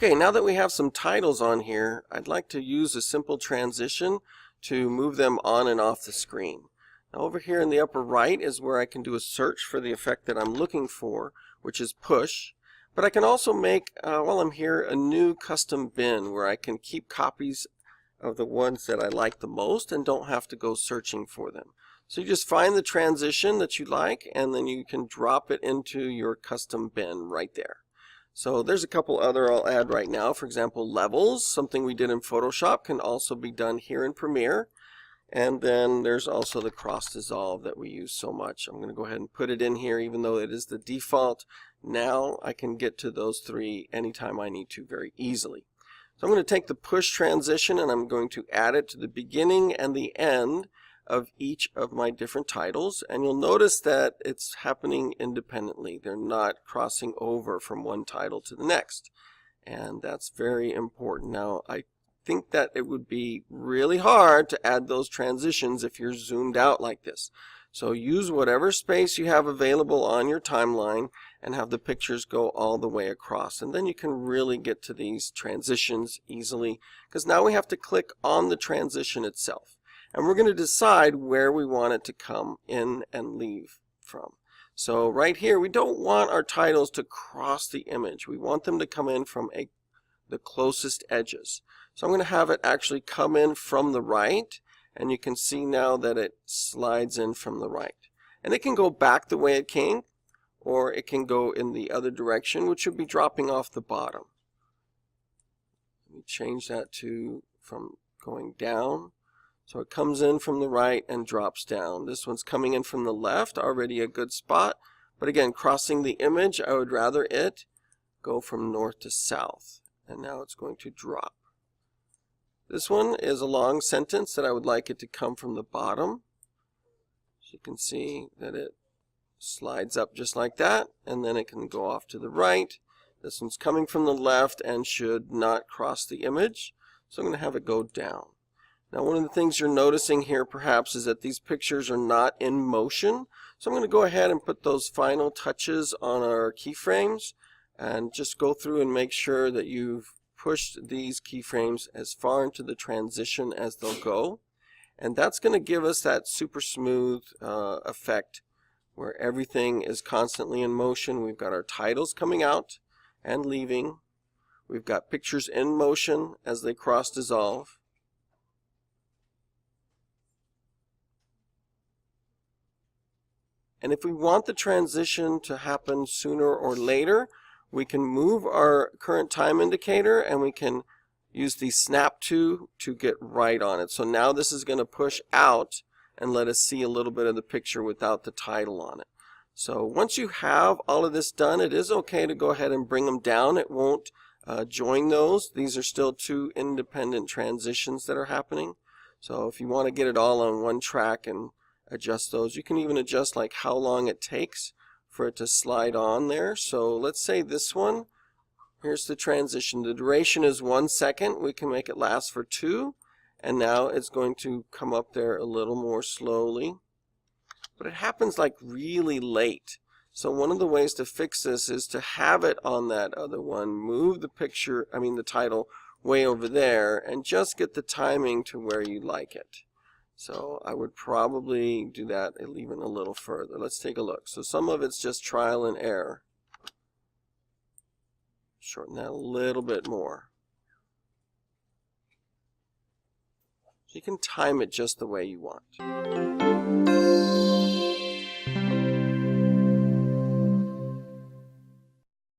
Okay, now that we have some titles on here, I'd like to use a simple transition to move them on and off the screen. Now over here in the upper right is where I can do a search for the effect that I'm looking for, which is push. But I can also make, while I'm here, a new custom bin where I can keep copies of the ones that I like the most and don't have to go searching for them. So you just find the transition that you like and then you can drop it into your custom bin right there. So there's a couple other I'll add right now. For example, levels, something we did in Photoshop, can also be done here in Premiere. And then there's also the cross dissolve that we use so much. I'm going to go ahead and put it in here even though it is the default. Now I can get to those three anytime I need to very easily. So I'm going to take the push transition and I'm going to add it to the beginning and the end of each of my different titles, and you'll notice that it's happening independently. They're not crossing over from one title to the next, and that's very important. Now I think that it would be really hard to add those transitions if you're zoomed out like this. So use whatever space you have available on your timeline and have the pictures go all the way across, and then you can really get to these transitions easily, because now we have to click on the transition itself. And we're going to decide where we want it to come in and leave from. So right here, we don't want our titles to cross the image. We want them to come in from the closest edges. So I'm going to have it actually come in from the right, and you can see now that it slides in from the right. And it can go back the way it came, or it can go in the other direction, which would be dropping off the bottom. Let me change that to from going down. So it comes in from the right and drops down. This one's coming in from the left, already a good spot. But again, crossing the image, I would rather it go from north to south. And now it's going to drop. This one is a long sentence that I would like it to come from the bottom. So you can see that it slides up just like that, and then it can go off to the right. This one's coming from the left and should not cross the image. So I'm going to have it go down. Now one of the things you're noticing here perhaps is that these pictures are not in motion. So I'm going to go ahead and put those final touches on our keyframes and just go through and make sure that you've pushed these keyframes as far into the transition as they'll go. And that's going to give us that super smooth effect where everything is constantly in motion. We've got our titles coming out and leaving. We've got pictures in motion as they cross dissolve. And if we want the transition to happen sooner or later, we can move our current time indicator and we can use the snap to get right on it. So now this is going to push out and let us see a little bit of the picture without the title on it. So once you have all of this done, it is okay to go ahead and bring them down. It won't join those. These are still two independent transitions that are happening. So if you want to get it all on one track and adjust those, you can even adjust like how long it takes for it to slide on there. So let's say this one, here's the transition. The duration is 1 second. We can make it last for 2, and now it's going to come up there a little more slowly. But it happens like really late. So one of the ways to fix this is to have it on that other one, move the the title way over there, and just get the timing to where you like it. So I would probably do that even a little further. Let's take a look. So some of it's just trial and error. Shorten that a little bit more. So you can time it just the way you want.